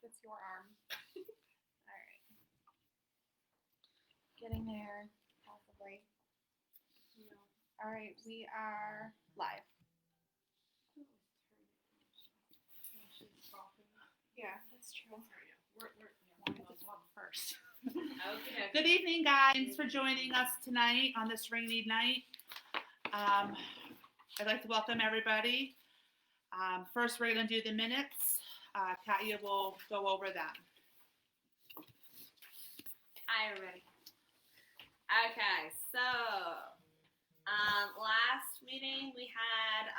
it's your arm. All right. Getting there, possibly. Yeah. All right, we are live. Yeah, that's true. We're wanting to talk first. Okay. Good evening, guys. Thanks for joining us tonight on this rainy night. I'd like to welcome everybody. First, we're going to do the minutes. Katya will go over them. Hi, everybody. Okay, so last meeting we had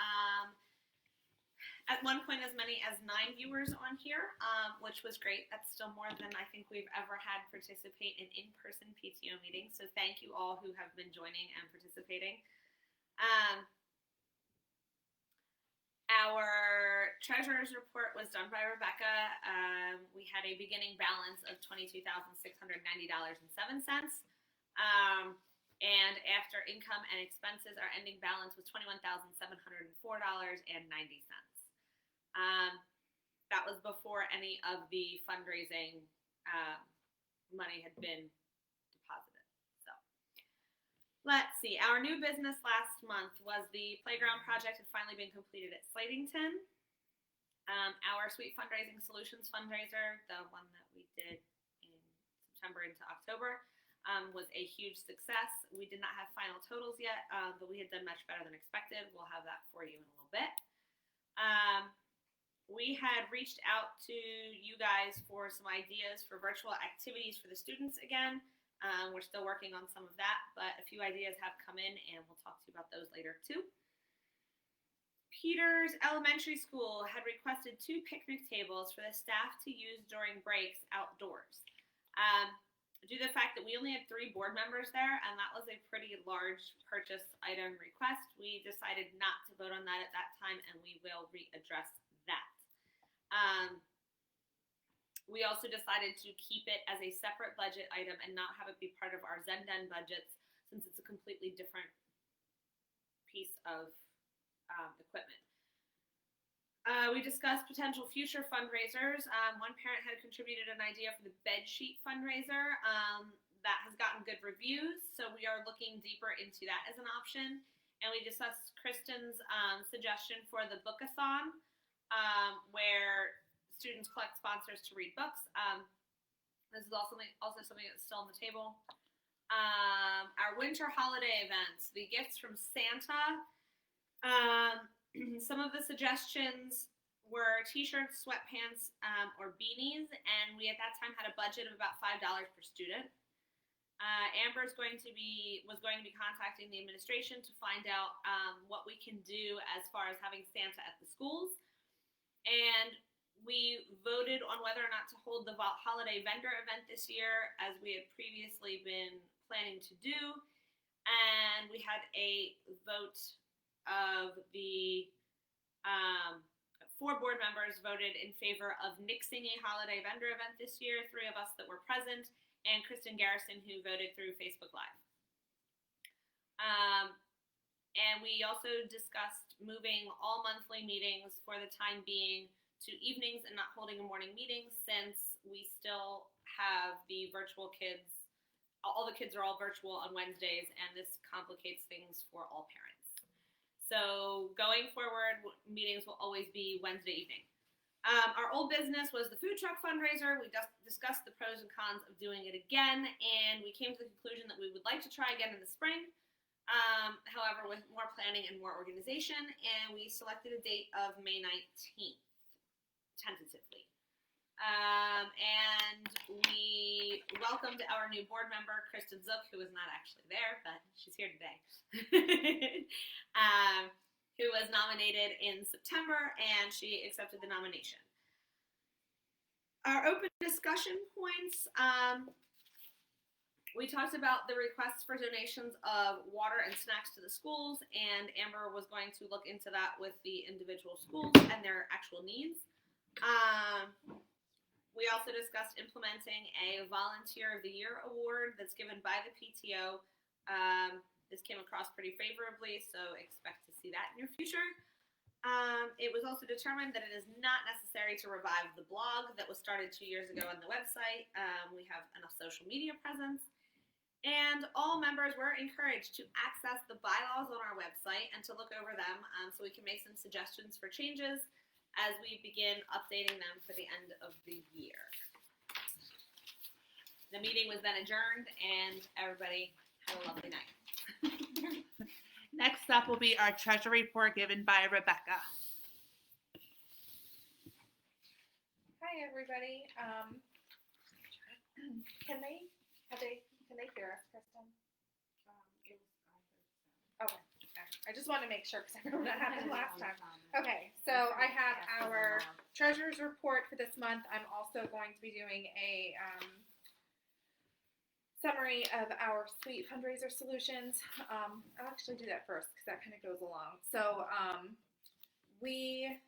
at one point as many as 9 viewers on here, which was great. That's still more than I think we've ever had participate in in-person PTO meetings. So thank you all who have been joining and participating. Our treasurer's report was done by Rebecca. We had a beginning balance of $22,690.07. And after income and expenses, our ending balance was $21,704.90. That was before any of the fundraising money had been deposited. So let's see. Our new business last month was the playground project had finally been completed at Slatington. Our Sweet Fundraising Solutions fundraiser, the one that we did in September into October, was a huge success. We did not have final totals yet, but we had done much better than expected. We'll have that for you in a little bit. We had reached out to you guys for some ideas for virtual activities for the students again. We're still working on some of that, but a few ideas have come in, and we'll talk to you about those later too. Peters Elementary School had requested 2 picnic tables for the staff to use during breaks outdoors. Due to the fact that we only had 3 board members there, and that was a pretty large purchase item request, we decided not to vote on that at that time, and we will readdress that. We also decided to keep it as a separate budget item and not have it be part of our Zenden budgets, since it's a completely different piece of equipment. We discussed potential future fundraisers. One parent had contributed an idea for the bed sheet fundraiser that has gotten good reviews, so we are looking deeper into that as an option. And we discussed Kristen's suggestion for the book-a-thon, where students collect sponsors to read books. This is also something that's still on the table. Our winter holiday events, the gifts from Santa. Some of the suggestions were t-shirts, sweatpants, or beanies, and we at that time had a budget of about $5 per student. Amber was going to be contacting the administration to find out what we can do as far as having Santa at the schools. And we voted on whether or not to hold the holiday vendor event this year, as we had previously been planning to do. And we had a vote of the 4 board members voted in favor of nixing a holiday vendor event this year, 3 of us that were present, and Kristen Garrison, who voted through Facebook Live. And we also discussed moving all monthly meetings for the time being to evenings and not holding a morning meeting, since we still have the virtual kids. All the kids are all virtual on Wednesdays, and this complicates things for all parents. So going forward, meetings will always be Wednesday evening. Our old business was the food truck fundraiser. We just discussed the pros and cons of doing it again, and we came to the conclusion that we would like to try again in the spring. However, with more planning and more organization, and we selected a date of May 19th, tentatively. And we welcomed our new board member, Kristen Zook, who is not actually there, but she's here today, who was nominated in September, and she accepted the nomination. Our open discussion points, we talked about the requests for donations of water and snacks to the schools, and Amber was going to look into that with the individual schools and their actual needs. We also discussed implementing a Volunteer of the Year award that's given by the PTO. This came across pretty favorably, so expect to see that in your future. It was also determined that it is not necessary to revive the blog that was started 2 years ago on the website. We have enough social media presence. And all members were encouraged to access the bylaws on our website and to look over them so we can make some suggestions for changes as we begin updating them for the end of the year. The meeting was then adjourned and everybody had a lovely night. Next up will be our treasure report given by Rebecca. Hi, everybody. Can they hear us, Kristen? Okay. I just wanted to make sure because I remember that happened last time. Okay, so I have our treasurer's report for this month. I'm also going to be doing a summary of our sweet fundraiser solutions. I'll actually do that first because that kind of goes along. So we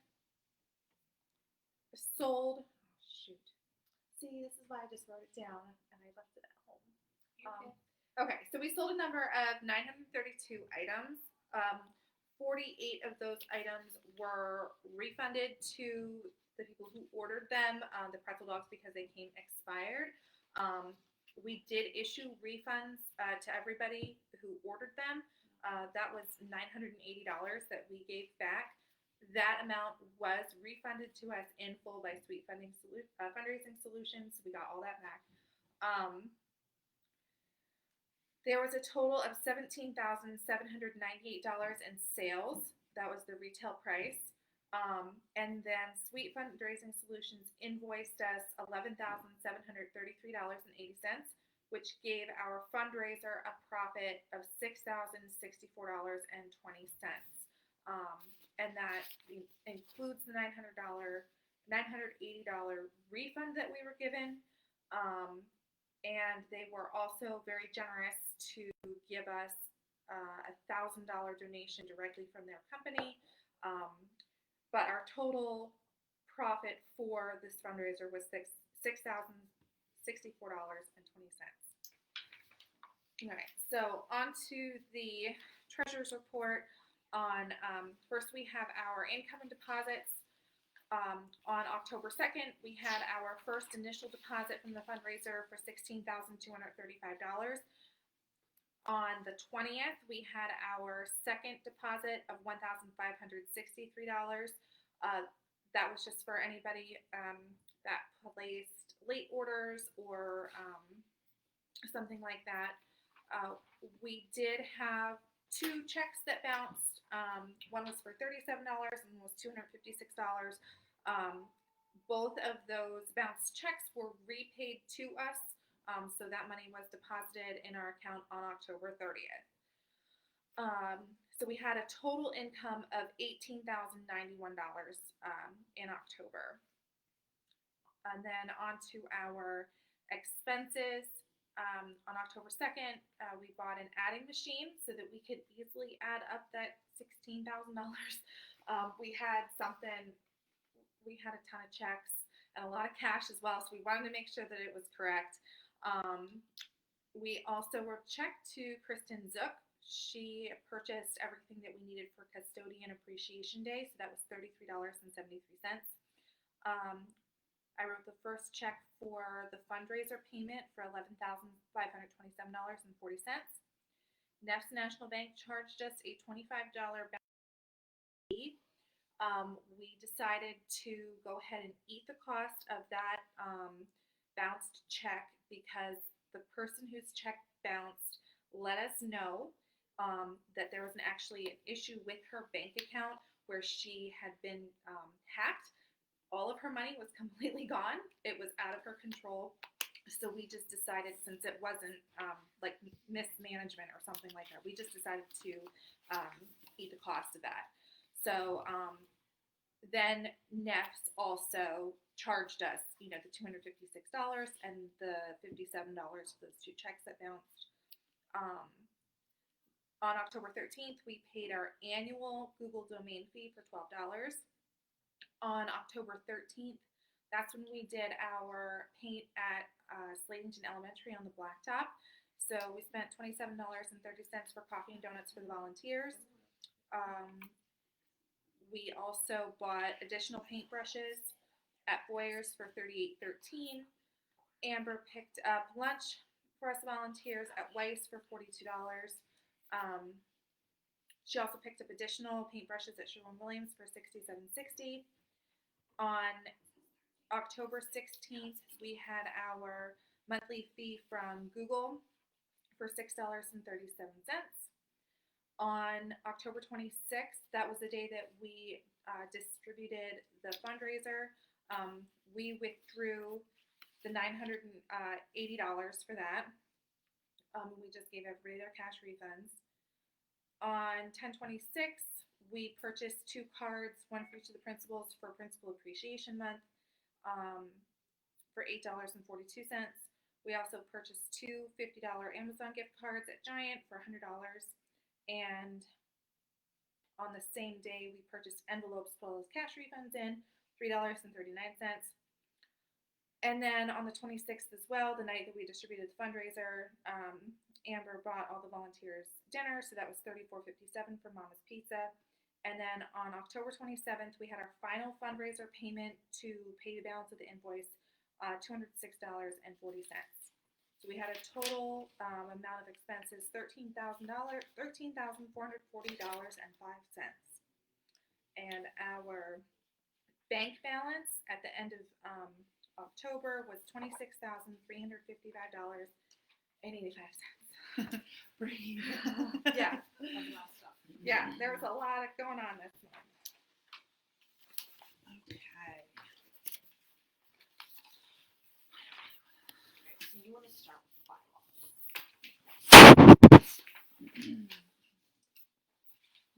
sold. Oh, shoot. See, this is why I just wrote it down and I left it at home. Okay, so we sold a number of 932 items. 48 of those items were refunded to the people who ordered them, the pretzel dogs, because they came expired. We did issue refunds to everybody who ordered them. That was $980 that we gave back. That amount was refunded to us in full by Sweet Fundraising Solutions. We got all that back. There was a total of $17,798 in sales. That was the retail price. And then Sweet Fundraising Solutions invoiced us $11,733.80, which gave our fundraiser a profit of $6,064.20. And that includes the $980 refund that we were given. And they were also very generous to give us a $1,000 donation directly from their company. But our total profit for this fundraiser was $6,064.20. All right, so on to the treasurer's report. On first, we have our income and deposits. On October 2nd, we had our first initial deposit from the fundraiser for $16,235. On the 20th, we had our second deposit of $1,563. That was just for anybody that placed late orders or something like that. We did have 2 checks that bounced. One was for $37 and one was $256. Both of those bounced checks were repaid to us, so that money was deposited in our account on October 30th. So we had a total income of $18,091 in October. And then on to our expenses. On October 2nd, we bought an adding machine so that we could easily add up that $16,000. We had a ton of checks and a lot of cash as well, so we wanted to make sure that it was correct. We also wrote a check to Kristen Zook. She purchased everything that we needed for Custodian Appreciation Day, so that was $33.73. I wrote the first check for the fundraiser payment for $11,527.40. Neff's National Bank charged us a $25 fee. We decided to go ahead and eat the cost of that bounced check because the person whose check bounced let us know that there was actually an issue with her bank account where she had been hacked. All of her money was completely gone. It was out of her control. So we just decided, since it wasn't like mismanagement or something like that, we just decided to eat the cost of that. So then Neff's also charged us, the $256 and the $57 for those 2 checks that bounced. On October 13th, we paid our annual Google domain fee for $12. On October 13th, that's when we did our paint at Slatington Elementary on the blacktop. So we spent $27.30 for coffee and donuts for the volunteers. We also bought additional paintbrushes at Boyer's for $38.13. Amber picked up lunch for us volunteers at Weiss for $42. She also picked up additional paintbrushes at Sherwin-Williams for $67.60. On October 16th, we had our monthly fee from Google for $6.37. On October 26th, that was the day that we distributed the fundraiser. We withdrew the $980 for that. We just gave everybody their cash refunds. On 10/26, we purchased 2 cards, one for each of the principals for Principal Appreciation Month, for $8.42. We also purchased 2 $50 Amazon gift cards at Giant for $100. And on the same day, we purchased envelopes full of cash refunds in, $3.39. And then on the 26th as well, the night that we distributed the fundraiser, Amber bought all the volunteers dinner, so that was $34.57 for Mama's Pizza. And then on October 27th, we had our final fundraiser payment to pay the balance of the invoice, $206.40. So we had a total amount of expenses, $13,440.05. And our bank balance at the end of October was $26,355.85. Breathe. Yeah, That's a lot of stuff. yeah, there was a lot going on this month. Okay. So you want to start with bylaws.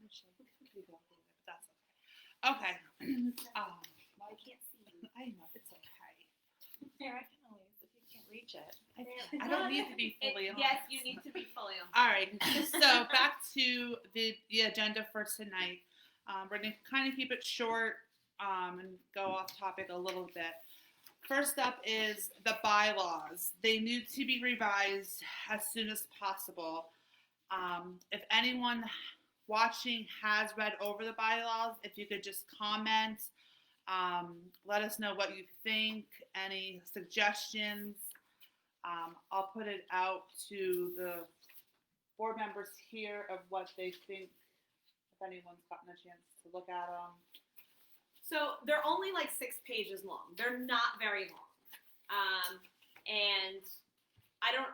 Actually, we could leave it over there, but that's okay. Okay. I can't see you. I know it's okay. Yeah, I can always, if you can't reach it. I don't need to be fully on. Yes, you need to be fully on. All right. So back to the agenda for tonight. We're going to kind of keep it short and go off topic a little bit. First up is the bylaws. They need to be revised as soon as possible. If anyone watching has read over the bylaws, if you could just comment, let us know what you think, any suggestions. I'll put it out to the board members here of what they think, if anyone's gotten a chance to look at them. So they're only like 6 pages long. They're not very long. And I don't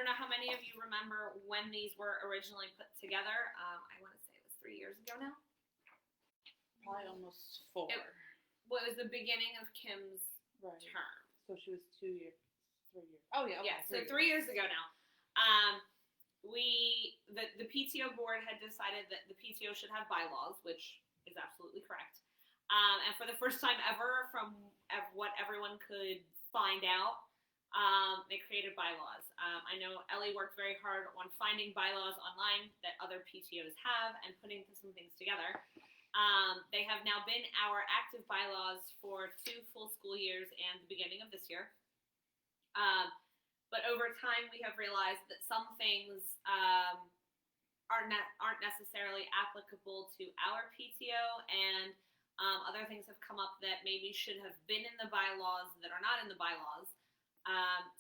know how many of you remember when these were originally put together. I want to say it was 3 years ago now. Probably almost 4. Well, it was the beginning of Kim's Right. term. So she was 2 years, 3 years. Oh yeah. Okay, Yeah, so 3 years ago now. The PTO board had decided that the PTO should have bylaws, which is absolutely correct. And for the first time ever, from what everyone could find out, they created bylaws. I know Ellie worked very hard on finding bylaws online that other PTOs have and putting some things together. They have now been our active bylaws for 2 full school years and the beginning of this year. But over time, we have realized that some things aren't necessarily applicable to our PTO, and other things have come up that maybe should have been in the bylaws that are not in the bylaws.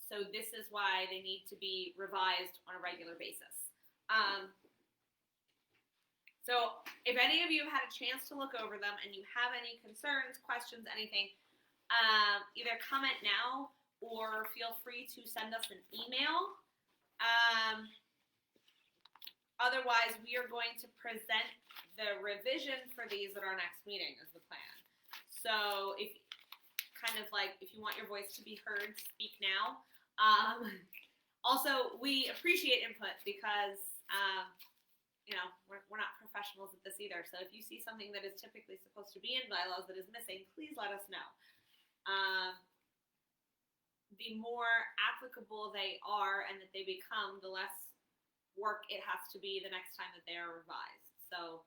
So this is why they need to be revised on a regular basis. So if any of you have had a chance to look over them and you have any concerns, questions, anything, either comment now or feel free to send us an email. Otherwise, we are going to present the revision for these at our next meeting is the plan. So if you want your voice to be heard, speak now. Also, we appreciate input because we're not professionals at this either. So if you see something that is typically supposed to be in bylaws that is missing, please let us know. The more applicable they are and that they become, the less work it has to be the next time that they are revised. So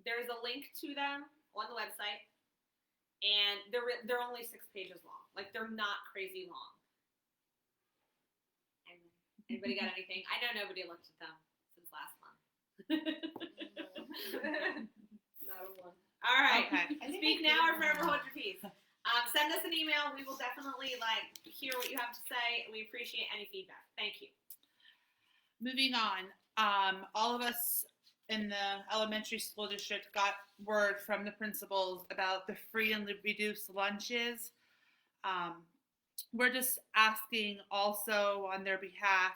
there's a link to them on the website, and they're only 6 pages long. Like, they're not crazy long. And anybody got anything? I know nobody looked at them since last month. All right. Okay. Speak now or forever hold your peace. Send us an email. We will definitely hear what you have to say. We appreciate any feedback. Thank you. Moving on, all of us in the elementary school district got word from the principals about the free and reduced lunches. We're just asking also on their behalf,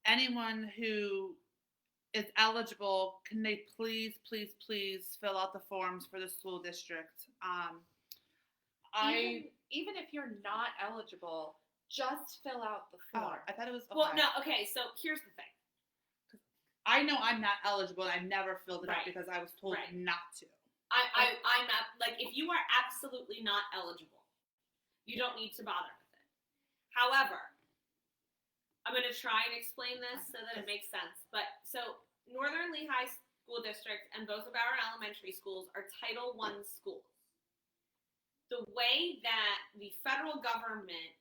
anyone who is eligible, can they please fill out the forms for the school district? Even if you're not eligible, just fill out the form. I thought it was, okay. Well, no, okay, so here's the thing. I know I'm not eligible and I never filled it out Right. because I was told Right. not to. I'm not, if you are absolutely not eligible, you don't need to bother with it. However, I'm going to try and explain this so that it makes sense. But so Northern Lehigh School District and both of our elementary schools are Title I schools. The way that the federal government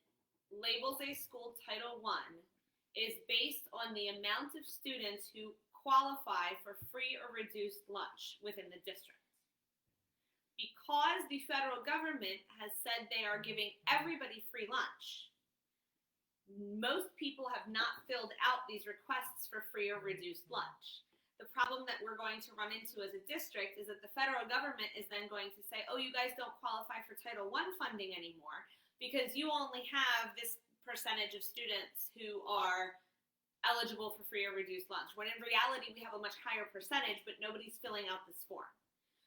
labels a school Title I is based on the amount of students who qualify for free or reduced lunch within the district. Because the federal government has said they are giving everybody free lunch, most people have not filled out these requests for free or reduced lunch. The problem that we're going to run into as a district is that the federal government is then going to say, oh, you guys don't qualify for Title I funding anymore because you only have this percentage of students who are eligible for free or reduced lunch, when in reality we have a much higher percentage, but nobody's filling out this form.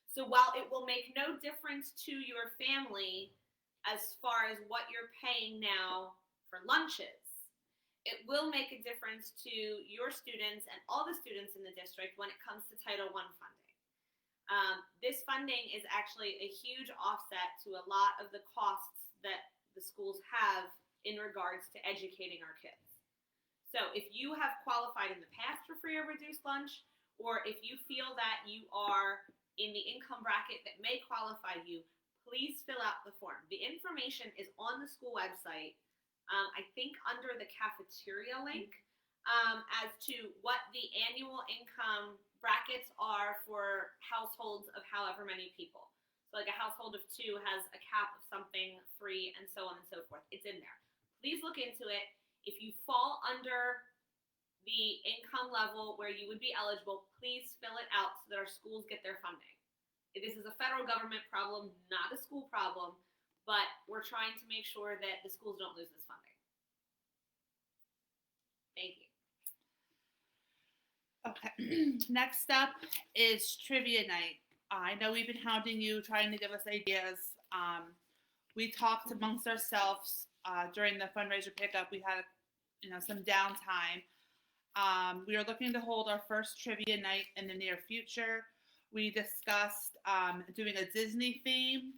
So while it will make no difference to your family as far as what you're paying now for lunches, it will make a difference to your students and all the students in the district when it comes to Title I funding. This funding is actually a huge offset to a lot of the costs that the schools have in regards to educating our kids. So if you have qualified in the past for free or reduced lunch, or if you feel that you are in the income bracket that may qualify you, please fill out the form. The information is on the school website, I think under the cafeteria link, as to what the annual income brackets are for households of however many people. So like a household of 2 has a cap of something free and so on and so forth. It's in there. Please look into it. If you fall under the income level where you would be eligible, please fill it out so that our schools get their funding. This is a federal government problem, not a school problem, but we're trying to make sure that the schools don't lose this funding. Thank you. Okay. Next up is trivia night. I know we've been hounding you, trying to give us ideas. We talked amongst ourselves during the fundraiser pickup. We had, some downtime. We are looking to hold our first trivia night in the near future. We discussed doing a Disney theme.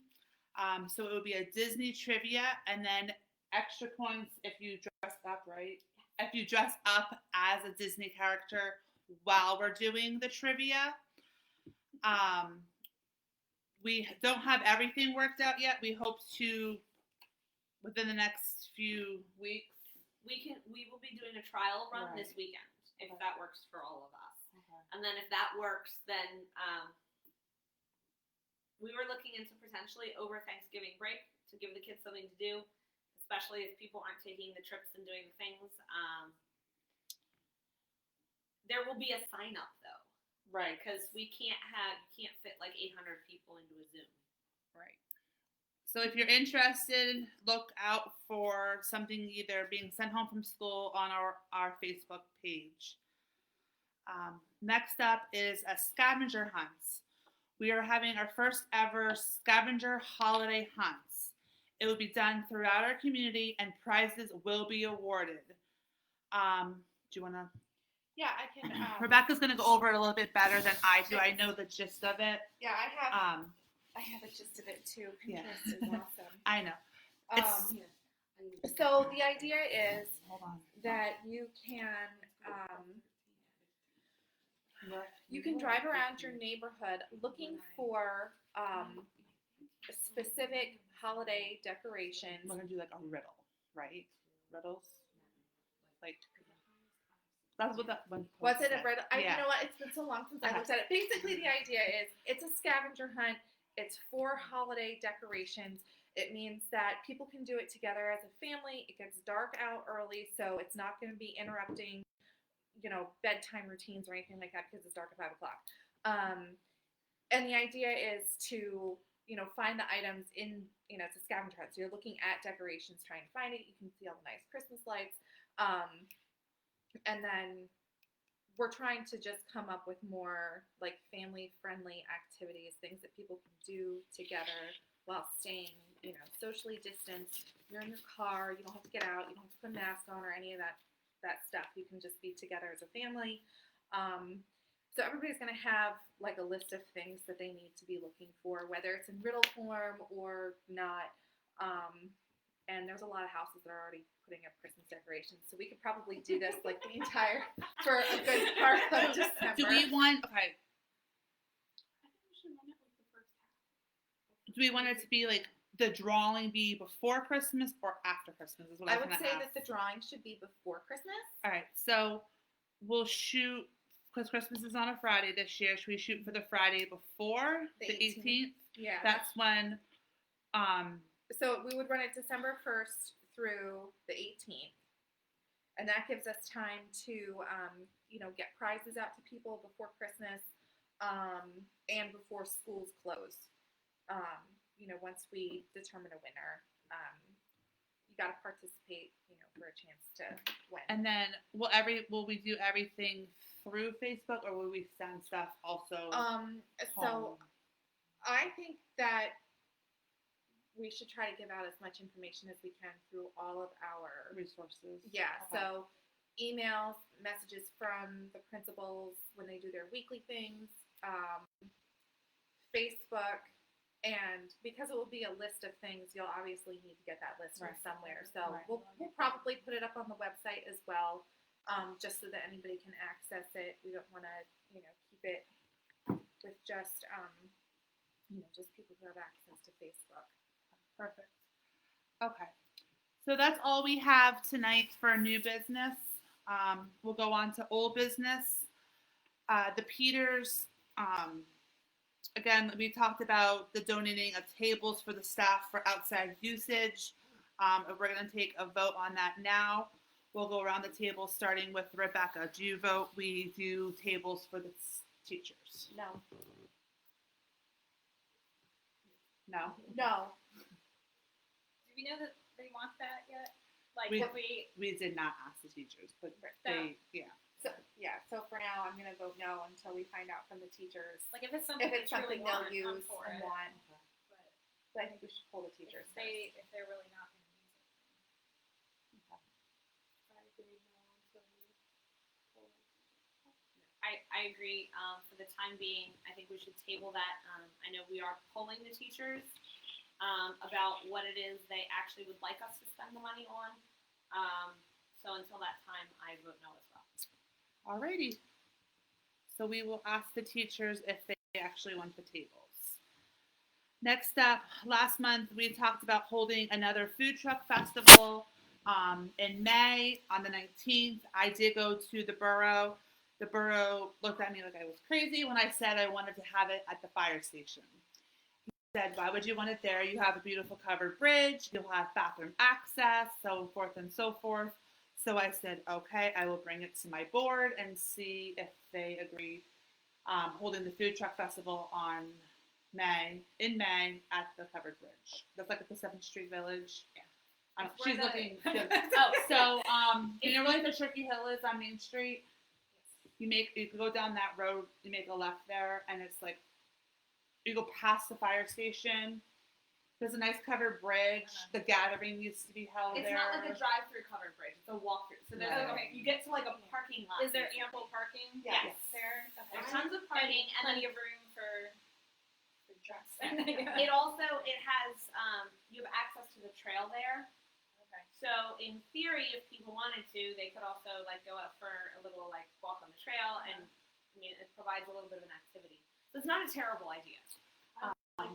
So it would be a Disney trivia and then extra points if you dress up, right? If you dress up as a Disney character while we're doing the trivia. We don't have everything worked out yet. We hope to, within the next few weeks. We will be doing a trial run this weekend, if that works for all of us. Okay. And then if that works, then we were looking into potentially over Thanksgiving break to give the kids something to do, especially if people aren't taking the trips and doing the things. There will be a sign up though. Right. Because you can't fit like 800 people into a Zoom. Right. So if you're interested, look out for something either being sent home from school on our Facebook page. Next up is a scavenger hunt. We are having our first ever scavenger holiday hunts. It will be done throughout our community and prizes will be awarded. Do you want to? Yeah, I can. Rebecca's going to go over it a little bit better than I do. I know the gist of it. Yeah, I have a gist of it too. Pinterest is awesome. I know. So the idea is Hold on. that you can drive around your neighborhood looking for specific holiday decorations. We're going to do like a riddle, right? Riddles? Like, That's what that one. Was it said. a red? Yeah. You know what? It's been so long since I looked at it. Basically, the idea is it's a scavenger hunt. It's for holiday decorations. It means that people can do it together as a family. It gets dark out early, so it's not going to be interrupting, bedtime routines or anything like that because it's dark at 5:00. And the idea is to, find the items in, it's a scavenger hunt. So you're looking at decorations, trying to find it. You can see all the nice Christmas lights. And then we're trying to just come up with more like family friendly activities, things that people can do together while staying, socially distanced. You're in your car, you don't have to get out, you don't have to put a mask on or any of that stuff. You can just be together as a family. So everybody's going to have like a list of things that they need to be looking for, whether it's in riddle form or not. And there's a lot of houses that are already putting up Christmas decorations, so we could probably do this like the entire for a good part of December. Do we want? Okay. I think we should run it like the first half. Do we want it to be like the drawing be before Christmas or after Christmas? Is what I was would gonna say ask. that the drawing should be before Christmas. All right, so we'll shoot because Christmas is on a Friday this year. Should we shoot for the Friday before The the 18th? Yeah. That's when. So we would run it December 1st through the 18th, and that gives us time to, get prizes out to people before Christmas, and before schools close. Once we determine a winner, you got to participate, for a chance to win. And then will we do everything through Facebook or will we send stuff also? So I think that we should try to give out as much information as we can through all of our resources. Yeah. Okay. So emails, messages from the principals when they do their weekly things, Facebook, and because it will be a list of things, you'll obviously need to get that list from somewhere. So we'll probably put it up on the website as well, just so that anybody can access it. We don't want to, keep it with just, just people who have access to Facebook. Perfect. Okay. So that's all we have tonight for new business. We'll go on to old business. The Peters, again, we talked about the donating of tables for the staff for outside usage. We're going to take a vote on that now. We'll go around the table starting with Rebecca. Do you vote we do tables for the teachers? No. No? No. Do we know that they want that yet? Like, We- if we We did not ask the teachers, but yeah. So for now, I'm going to vote no until we find out from the teachers like if it's something if it's they truly something want, they'll I'm use for and it. want. But But I think we should pull the teachers. if they're really not going to use it, I agree. I agree. For the time being, I think we should table that. I know we are polling the teachers about what it is they actually would like us to spend the money on. So until that time, I vote no as well. Alrighty. So we will ask the teachers if they actually want the tables. Next up, last month we talked about holding another food truck festival in May on the 19th. I did go to the borough. The borough looked at me like I was crazy when I said I wanted to have it at the fire station. He said, why would you want it there? You have a beautiful covered bridge. You'll have bathroom access, so forth and so forth. So I said, okay, I will bring it to my board and see if they agree holding the food truck festival in May at the covered bridge. That's like at the 7th Street Village. Yeah. She's looking good. So, you know where like the Turkey Hill is on Main Street? You go down that road, you make a left there, and it's like, you go past the fire station. There's a nice covered bridge. The gathering used to be held It's there. not like a drive-through covered bridge. It's a walk-through. So there's you get to like a parking lot. Is there ample parking? Yes. There. Okay. There's tons of parking and plenty of room for trucks. It has you have access to the trail there. Okay. So in theory, if people wanted to, they could also like go out for a little like walk on the trail, and I mean it provides a little bit of an activity. So it's not a terrible idea. I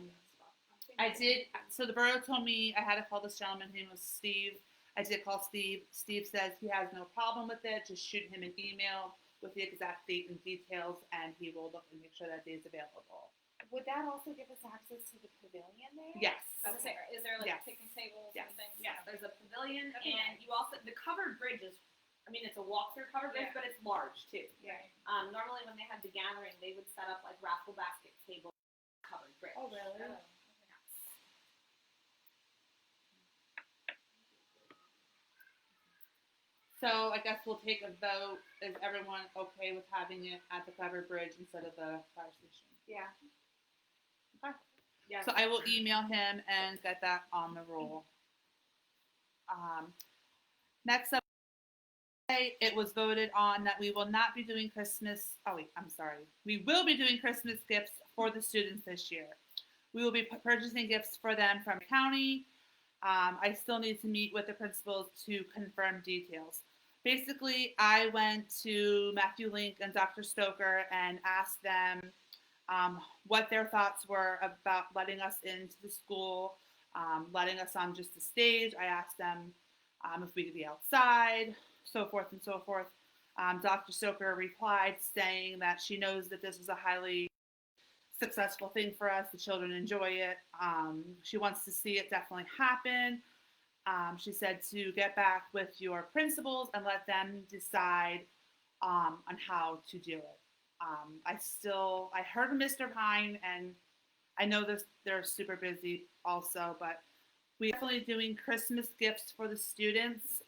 I did. So the borough told me I had to call this gentleman. His name was Steve. I did call Steve. Steve says he has no problem with it. Just shoot him an email with the exact date and details, and he will look and make sure that day is available. Would that also give us access to the pavilion there? Yes. Okay. Is there like Yes. picnic tables Yes. and things? Yes, there's a pavilion, That'd be and you also the covered bridge is. I mean, it's a walk-through covered bridge, Yeah. but it's large too. Yeah. Normally, when they had the gathering, they would set up like raffle basket tables, covered bridge. Oh, really? Oh. So I guess we'll take a vote. Is everyone okay with having it at the covered bridge instead of the fire station? Yeah. Yes. So I will email him and get that on the roll. Next up, it was voted on that we will not be doing Christmas. Oh wait, I'm sorry. We will be doing Christmas gifts for the students this year. We will be purchasing gifts for them from the county. I still need to meet with the principals to confirm details. Basically, I went to Matthew Link and Dr. Stoker and asked them what their thoughts were about letting us into the school, letting us on just the stage. I asked them if we could be outside, so forth and so forth. Dr. Stoker replied saying that she knows that this is a highly successful thing for us. The children enjoy it. She wants to see it definitely happen. She said to get back with your principals and let them decide on how to do it. I heard from Mr. Pine, and I know they're super busy also, but we're definitely doing Christmas gifts for the students.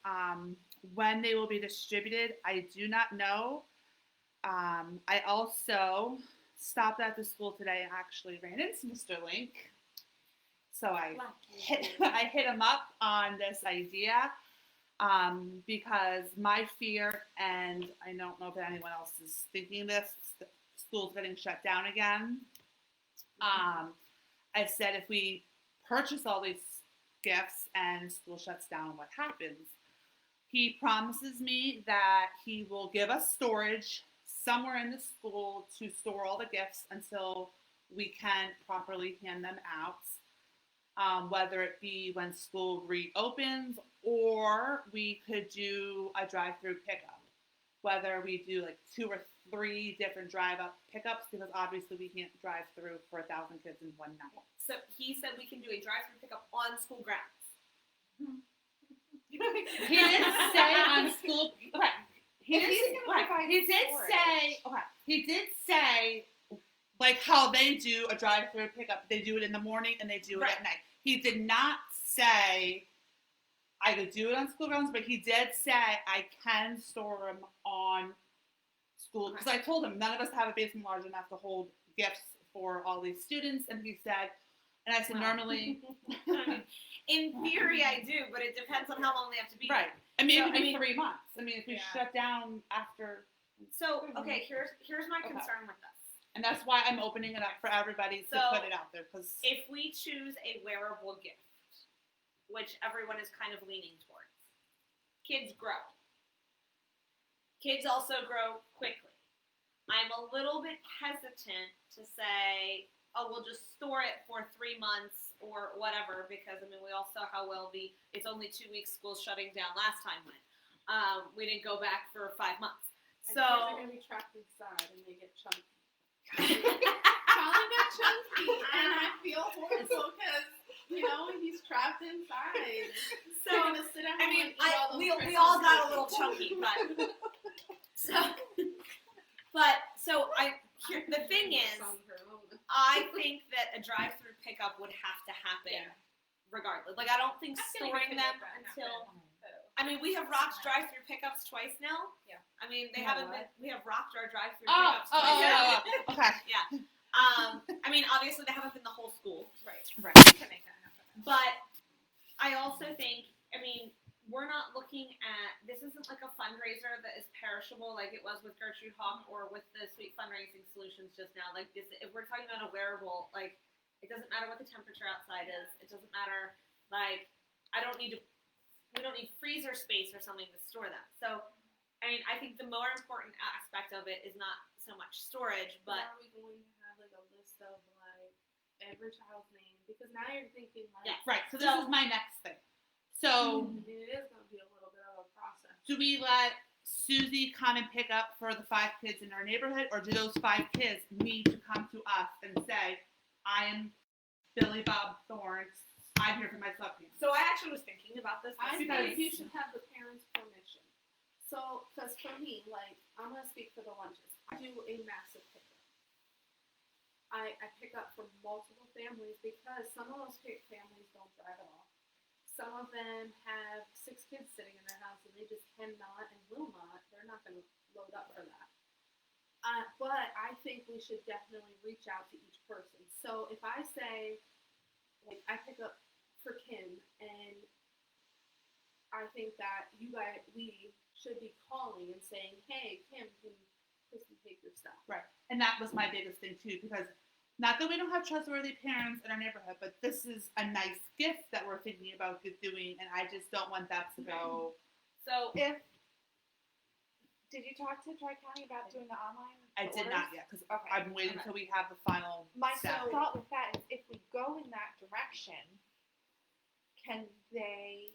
When they will be distributed, I do not know. I also stopped at the school today and actually ran into Mr. Link. So I hit him up on this idea because my fear, and I don't know if anyone else is thinking this, the school's getting shut down again. I said if we purchase all these gifts and school shuts down, what happens? He promises me that he will give us storage somewhere in the school to store all the gifts until we can properly hand them out. Whether it be when school reopens or we could do a drive-through pickup. Whether we do like 2 or 3 different drive-up pickups, because obviously we can't drive through for 1,000 kids in one night. So he said we can do a drive-through pickup on school grounds. He didn't say on school. Okay. He did say like how they do a drive-through pickup. They do it in the morning and they do it at night. He did not say I could do it on school grounds, but he did say I can store them on school. Because I told him none of us have a basement large enough to hold gifts for all these students, and he said, and I said normally. In theory, I do, but it depends on how long they have to be. Right. I mean, So, it could be 3 months. I mean, if we shut down after. So, okay, here's my concern with this. And that's why I'm opening it up for everybody to So, put it out there. Because if we choose a wearable gift, which everyone is kind of leaning towards, kids grow. Kids also grow quickly. I'm a little bit hesitant to say, oh, we'll just store it for 3 months or whatever, because, I mean, we all saw how well it's only 2 weeks school's shutting down last time went. We didn't go back for 5 months. So they're going to be trapped inside and they get chunky. Colin got chunky, and I feel horrible because, he's trapped inside. So, They're going to sit at home I mean, and eat all those we all got a Christmas little cookies. chunky, the thing is, I think that a drive-through pickup would have to happen regardless. Like, I don't think I feel like storing we could them make that until. happen. I mean, we have rocked drive-through pickups twice now. Yeah. I mean, they Yeah, haven't what? been. We have rocked our drive-through Oh, pickups twice now. okay. Yeah. I mean, obviously they haven't been the whole school. Right. Right. We can make that happen. But I also think, I mean, we're not looking at, this isn't like a fundraiser that is perishable like it was with Gertrude Hawk or with the Sweet Fundraising Solutions just now. Like this, if we're talking about a wearable, like it doesn't matter what the temperature outside is. It doesn't matter, like, we don't need freezer space or something to store them. So, I mean, I think the more important aspect of it is not so much storage, but are we going to have like a list of like every child's name? Because now you're thinking like, Yeah. Right. So this is my next thing. So I mean, it is going to do we let Susie come and pick up for the 5 kids in our neighborhood, or do those 5 kids need to come to us and say, I am Billy Bob Thorne, I'm here for my sweatpants? So I actually was thinking about this. I this think night. you should have the parents' permission. So, because for me, like, I'm gonna speak for the lunches. I do a massive pickup. I pick up for multiple families because some of those families don't drive at all. Some of them have 6 kids sitting in their house and they just cannot and will not. They're not going to load up for that. But I think we should definitely reach out to each person. So if I say, like, I pick up for Kim, and I think that we should be calling and saying, hey, Kim, can Kristen take your stuff? Right. And that was my biggest thing too, because not that we don't have trustworthy parents in our neighborhood, but this is a nice gift that we're thinking about doing, and I just don't want that to go. So Did you talk to Tri-County about doing the online I did orders? not yet, because Okay. I'm waiting until we have the final My step. thought with that is if we go in that direction, can they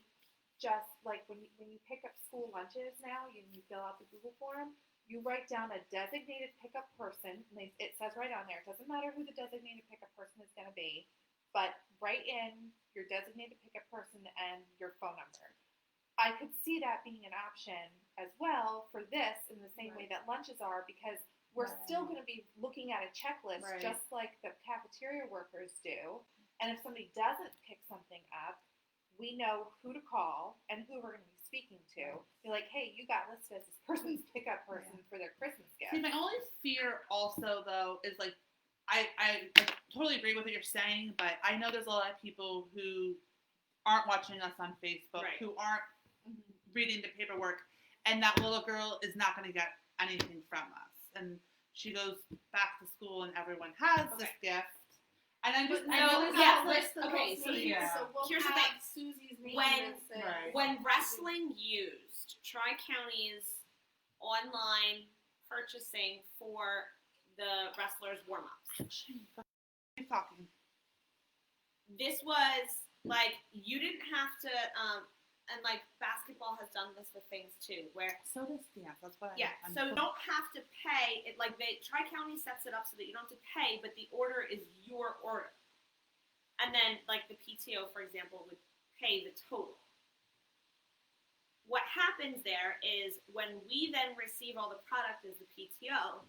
just, like, when you pick up school lunches now, you fill out the Google form, you write down a designated pickup person, and it says right on there, it doesn't matter who the designated pickup person is going to be, but write in your designated pickup person and your phone number. I could see that being an option as well for this in the same way that lunches are, because we're still going to be looking at a checklist just like the cafeteria workers do. And if somebody doesn't pick something up, we know who to call and who we're going to be speaking to. Be like, hey, you got listed as this person's pickup person for their Christmas gift. See, my only fear also, though, is like, I totally agree with what you're saying, but I know there's a lot of people who aren't watching us on Facebook, who aren't reading the paperwork, and that little girl is not going to get anything from us. And she goes back to school, and everyone has this gift. And I'm just, But I know no, there's yeah, also, list of okay, those so names, yeah. so we'll Here's the have Susie's name When- and say, when wrestling used Tri-County's online purchasing for the wrestlers' warm-ups, you're talking. this was like you didn't have to and like basketball has done this with things too, where So does dance. That's what I'm so you don't have to pay it. Like Tri-County sets it up so that you don't have to pay, but the order is your order, and then like the PTO, for example, would pay the total. What happens there is when we then receive all the product as the PTO,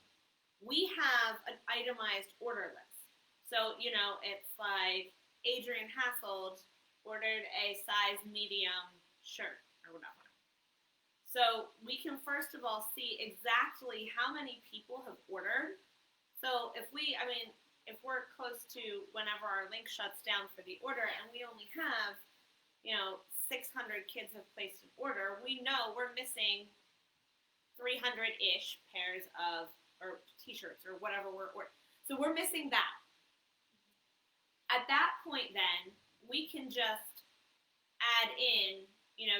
we have an itemized order list. So it's like Adrian Hassold ordered a size medium shirt or whatever. So we can first of all see exactly how many people have ordered. So if we're close to whenever our link shuts down for the order and we only have, 600 kids have placed an order, we know we're missing 300-ish pairs of or t-shirts or whatever we're ordering. So we're missing that. At that point then, we can just add in,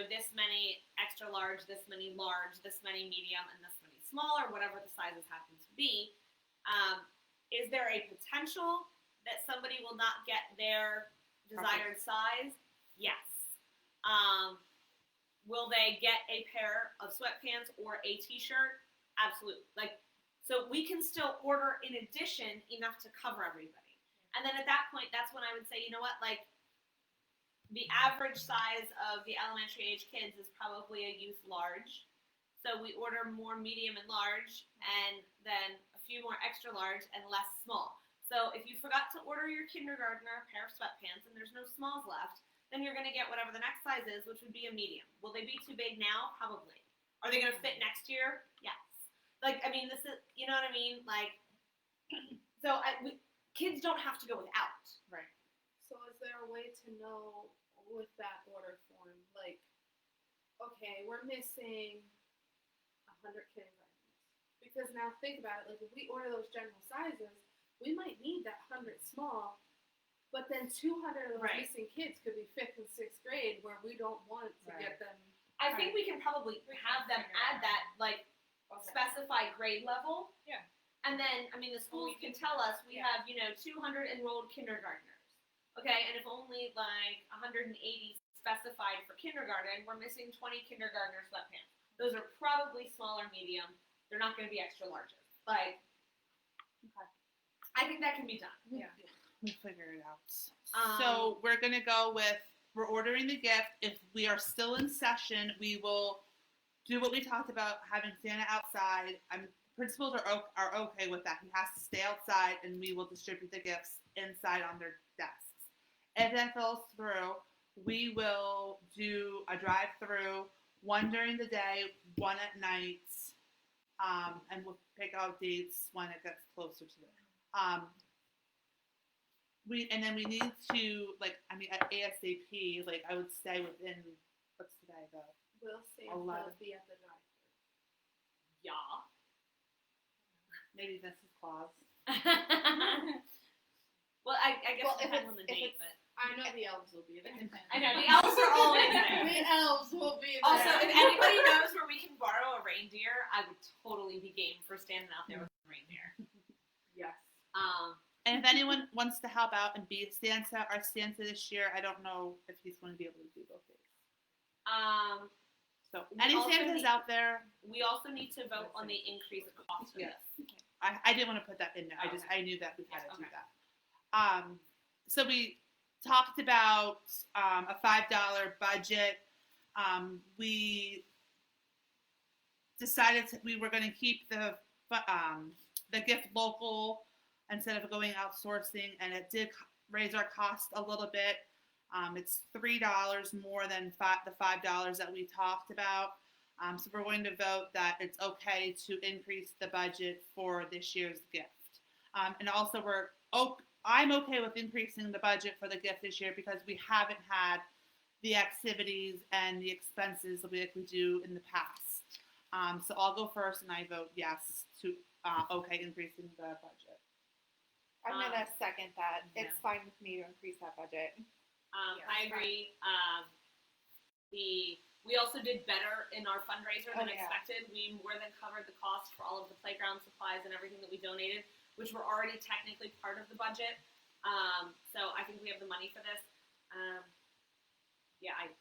this many extra large, this many large, this many medium, and this many small, or whatever the sizes happen to be. Is there a potential that somebody will not get their desired size? Yes. Will they get a pair of sweatpants or a t-shirt? Absolutely. So we can still order in addition enough to cover everybody. And then at that point, that's when I would say, you know what, the average size of the elementary age kids is probably a youth large. So we order more medium and large, and then a few more extra large and less small. So if you forgot to order your kindergartner a pair of sweatpants and there's no smalls left, then you're going to get whatever the next size is, which would be a medium. Will they be too big now? Probably. Are they going to fit next year? Yes. This is, you know what I mean? Kids don't have to go without. Right. So is there a way to know with that order form, okay, we're missing 100 kindergartners. Because now think about it, if we order those general sizes, we might need that 100 small, but then 200 of those missing kids could be 5th and 6th grade where we don't want to get them. I think we can probably have them add that, specified grade level. Yeah. And then, the schools can tell us we have, 200 enrolled kindergartners. Okay, and if only 180 specified for kindergarten, we're missing 20 kindergartner sweatpants. Those are probably small or medium. They're not going to be extra larges. Like, Okay. I think that can be done. Yeah. We'll figure it out. So we're gonna go with, we're ordering the gift. If we are still in session, we will do what we talked about, having Santa outside. Principals are okay with that. He has to stay outside, and we will distribute the gifts inside on their desks. If that falls through, we will do a drive-through, one during the day, one at night, and we'll pick out dates when it gets closer to it. We need to, like, at ASAP, like, I would say within, what's today though? Will Santa 11. be at the drive-thru? Yeah. Maybe Mrs. Claus. Well, I guess Well, it if depends on it's- the if date, it's- but I know the elves will be there. I know the elves are always there. The elves will be there. Also, if anybody knows where we can borrow a reindeer, I would totally be game for standing out there with a reindeer. Yes. And if anyone wants to help out and be Santa, our Santa this year, I don't know if he's going to be able to do both days. So We any also Santas need- out there, We also need to vote on the increased cost for Yes. this. I didn't want to put that in there. I knew that we had to do Okay. that. So we talked about a $5 budget. We decided we were going to keep the gift local instead of going outsourcing, and it did raise our cost a little bit. It's $3 more than the $5 that we talked about. So we're going to vote that it's okay to increase the budget for this year's gift. And also I'm okay with increasing the budget for the gift this year because we haven't had the activities and the expenses like we do in the past. So I'll go first, and I vote yes to increasing the budget. I'm gonna second that. yeah. It's fine with me to increase that budget. I agree. We also did better in our fundraiser than Oh, yeah. expected. We more than covered the cost for all of the playground supplies and everything that we donated, which were already technically part of the budget. So I think we have the money for this.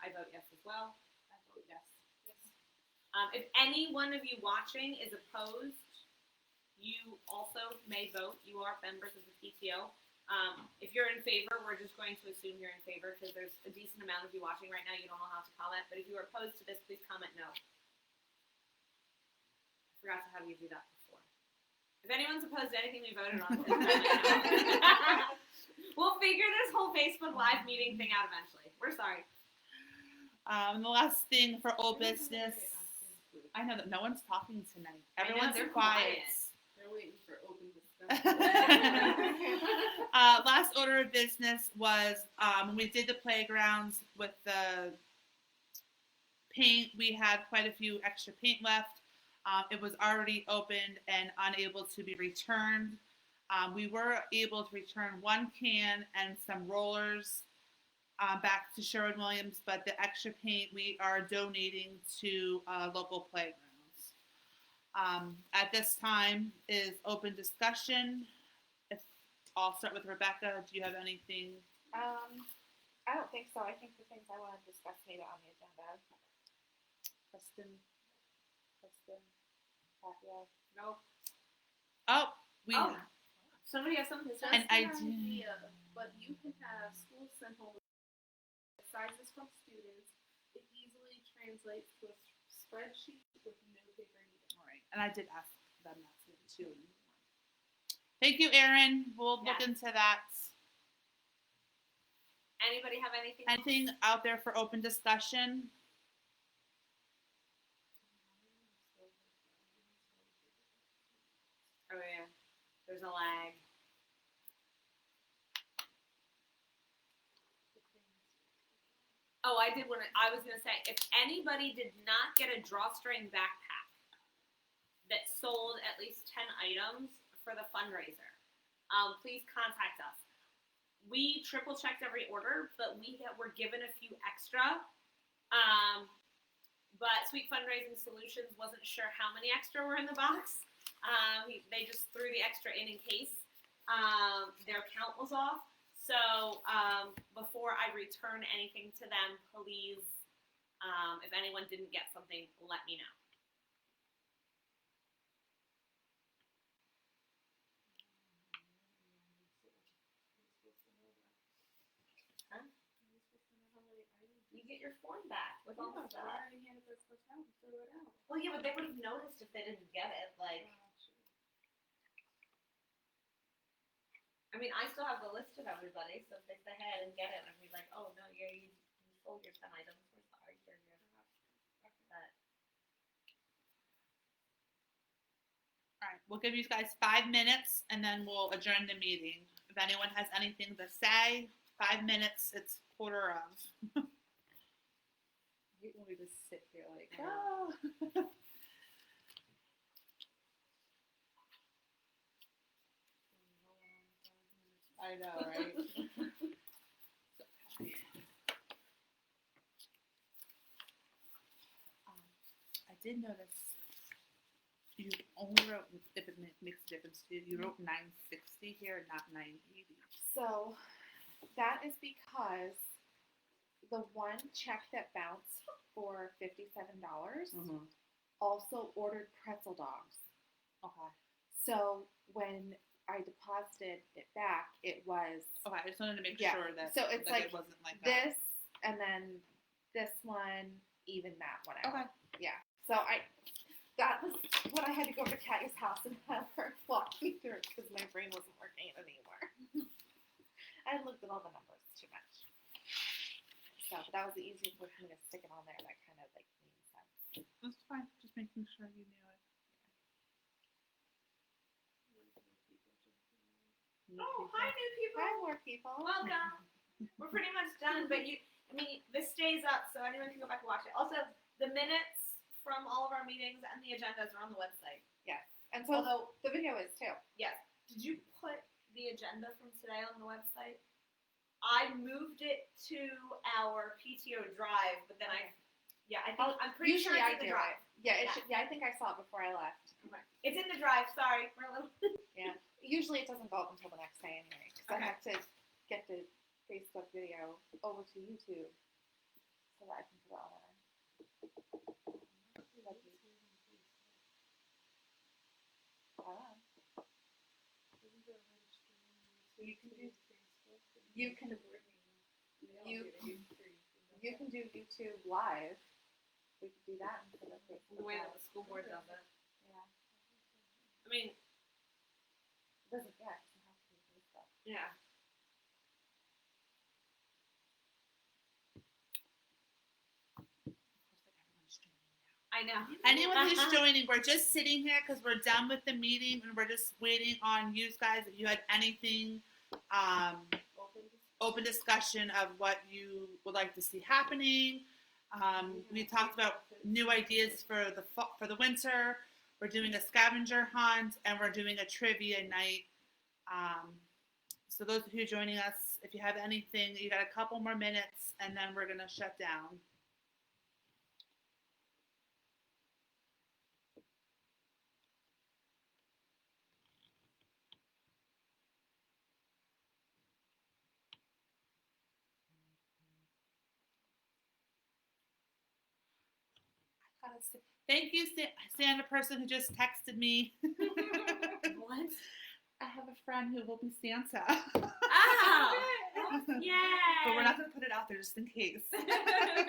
I vote yes as well. I vote yes. If any one of you watching is opposed, you also may vote. You are members of the PTO. If you're in favor, we're just going to assume you're in favor because there's a decent amount of you watching right now. You don't know how to comment, but if you are opposed to this, please comment no. I forgot to have you do that before. If anyone's opposed to anything we voted on, please comment no. We'll figure this whole Facebook Live meeting thing out eventually. We're sorry. And the last thing for old business, I know that no one's talking tonight. I know, Everyone's they're quiet. They're waiting for open discussion. Last order of business was when we did the playgrounds with the paint. We had quite a few extra paint left. It was already opened and unable to be returned. We were able to return one can and some rollers back to Sherwin-Williams, but the extra paint we are donating to local playgrounds. At this time is open discussion. I'll start with Rebecca. Do you have anything? I don't think so. I think the things I want to discuss made it on the agenda. Kristen? Katya? No. Oh, Oh. Somebody has something to say? And I Just do- an idea, but you can have schools send home sizes from students. It easily translates to a spreadsheet with no paper needed. All right. And I did ask them that too. Thank you, Erin. We'll look Yes. into that. Anybody have anything? Anything out there for open discussion? Oh yeah, there's a lag. Oh, I was gonna say, if anybody did not get a drawstring backpack that sold at least 10 items for the fundraiser, please contact us. We triple checked every order, but we were given a few extra. But Sweet Fundraising Solutions wasn't sure how many extra were in the box. They just threw the extra in case their count was off. So before I return anything to them, please If anyone didn't get something, let me know. You get your form back with all the stuff. Well, yeah, but they would have noticed if they didn't get it. Like, I mean, I still have the list of everybody, so if they say, hey, I didn't get it, I'd be like, oh, no, you sold your 10 items. We're sorry. But All right, we'll give you guys 5 minutes, and then we'll adjourn the meeting. If anyone has anything to say, 5 minutes. It's quarter of. You want me to sit here like, oh. I know, right? I did notice you only wrote, if it makes a difference to you, you wrote 960 here, not 980. So that is because the one check that bounced for $57 also ordered pretzel dogs. Okay. So when I deposited it back, it was Okay, I just wanted to make Yeah. sure that, So it's like, like it wasn't like that. this, and then this one, even that one out. Okay. Yeah. So that was when I had to go to Katya's house and have her walk me through it because my brain wasn't working anymore. I had looked at all the numbers too much. So that was the easiest way for me to stick it on there. That kind of like made sense. That's fine. Just making sure you knew it. oh, hi, new people. Hi, more people. Welcome. We're pretty much done, but this stays up, so anyone can go back and watch it. Also, the minutes from all of our meetings and the agendas are on the website. And so Although, the video is too. yes, did you put the agenda from today on the website? I moved it to our PTO drive, but then I'm pretty sure Usually it's I in the do drive. it. Yeah, Yeah. I think I saw it before I left. Okay. It's in the drive. Sorry, we're a little. Usually it doesn't go up until the next day anyway, because I Okay. have to get the Facebook video over to YouTube so that I can put it on there. You can do YouTube live. We could do that instead of Facebook The way that Live. the school board does it. Yeah. I mean, It doesn't. Yeah, it doesn't have to be Facebook. yeah. I know. Anyone who's joining, we're just sitting here because we're done with the meeting and we're just waiting on you guys. If you had anything, open discussion of what you would like to see happening. We talked about new ideas for the winter. We're doing a scavenger hunt and we're doing a trivia night. So those of you joining us, if you have anything, you got a couple more minutes and then we're gonna shut down. Thank you, Santa person who just texted me. What? I have a friend who will be Santa. Oh! Yay! But we're not going to put it out there just in case.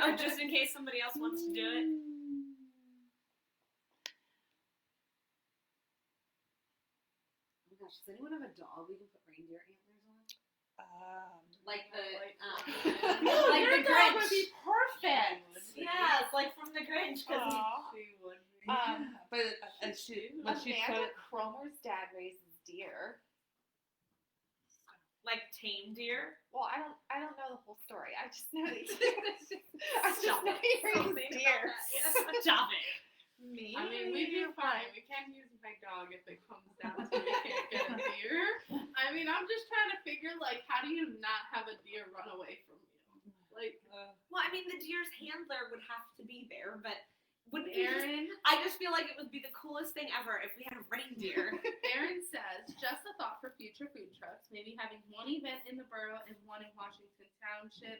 Oh, just in case somebody else wants to do it. Oh my gosh, does anyone have a dog we can put reindeer antlers on? Like the like the Grinch. would be perfect. Yes, like from the Grinch. Cause She would be. But she Amanda put Cromer's dad raises deer. like tame deer. Well, I don't know the whole story. I just know that I just Stop know it. he raises Something deer. about that. Yes. Stop it. Me? I mean, we do fine. We can't use my dog if it comes down to we can't get a deer. I mean, I'm just trying to figure, like, how do you not have a deer run away from you? Like, Well, I mean, the deer's handler would have to be there, but wouldn't you just, Aaron, I just feel like it would be the coolest thing ever if we had a reindeer. Aaron says, just a thought for future food trucks, maybe having one event in the borough and one in Washington Township.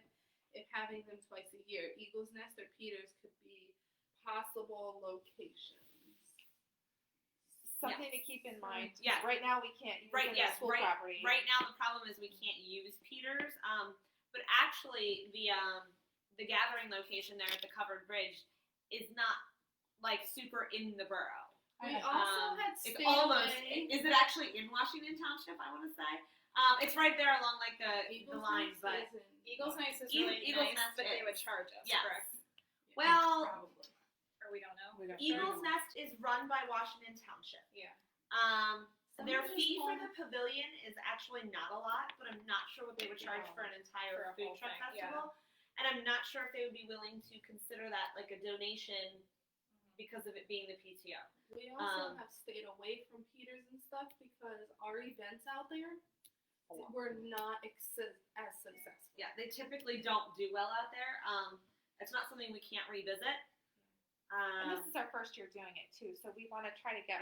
if having them twice a year, Eagles Nest or Peters could be possible locations. Something to keep in mind. Yeah. Right now we can't use Right, it yes, as school right, property. right now the problem is we can't use Peters, but actually the gathering location there at the covered bridge is not like super in the borough. We also had It's stayed almost, away. is it actually in Washington Township, I want to say? It's right there along like the Eagles lines, Nest but, is in- Eagles Nest is Eagles really nice, Nest but they is. would charge us, yes. correct? Well, Probably. Or we don't know. Eagles Nest is run by Washington Township. Yeah. Their Someone fee just for told- the pavilion is actually not a lot, but I'm not sure what they would charge for an entire For a food whole truck thing, yeah. festival. And I'm not sure if they would be willing to consider that like a donation because of it being the PTO. We also Um, have stayed away from Peters and stuff because our events out there were not as successful. Yeah, they typically don't do well out there. It's not something we can't revisit. And this is our first year doing it too, so we want to try to get,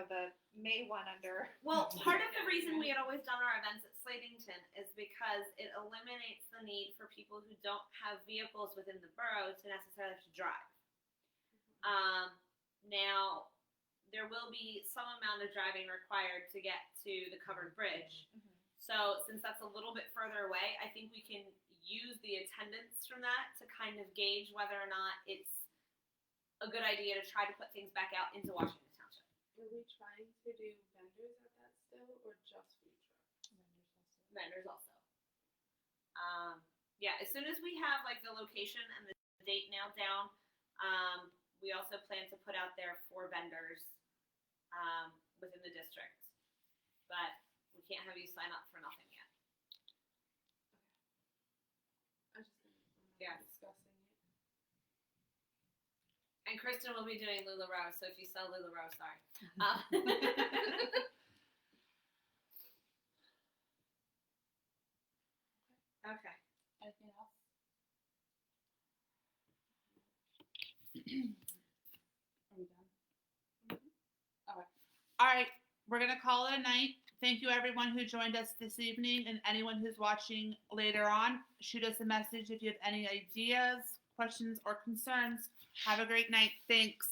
the May one under. Well, part of the reason we had always done our events at Slatington is because it eliminates the need for people who don't have vehicles within the borough to necessarily have to drive. Now, there will be some amount of driving required to get to the covered bridge. So since that's a little bit further away, I think we can use the attendance from that to kind of gauge whether or not it's a good idea to try to put things back out into Washington Township. Are we trying to do vendors at that still or just food trucks? Vendors also. Yeah, as soon as we have like the location and the date nailed down, we also plan to put out there for vendors within the district. But we can't have you sign up for nothing yet. I was just gonna Yeah. discussing it. And Kristen will be doing LuLaRoe, so if you sell LuLaRoe, sorry. Okay. Anything else? Are we done? Okay. All right, we're gonna call it a night. Thank you everyone who joined us this evening, and anyone who's watching later on. Shoot us a message if you have any ideas, questions, or concerns. Have a great night. Thanks.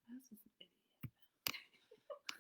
This is an idiot.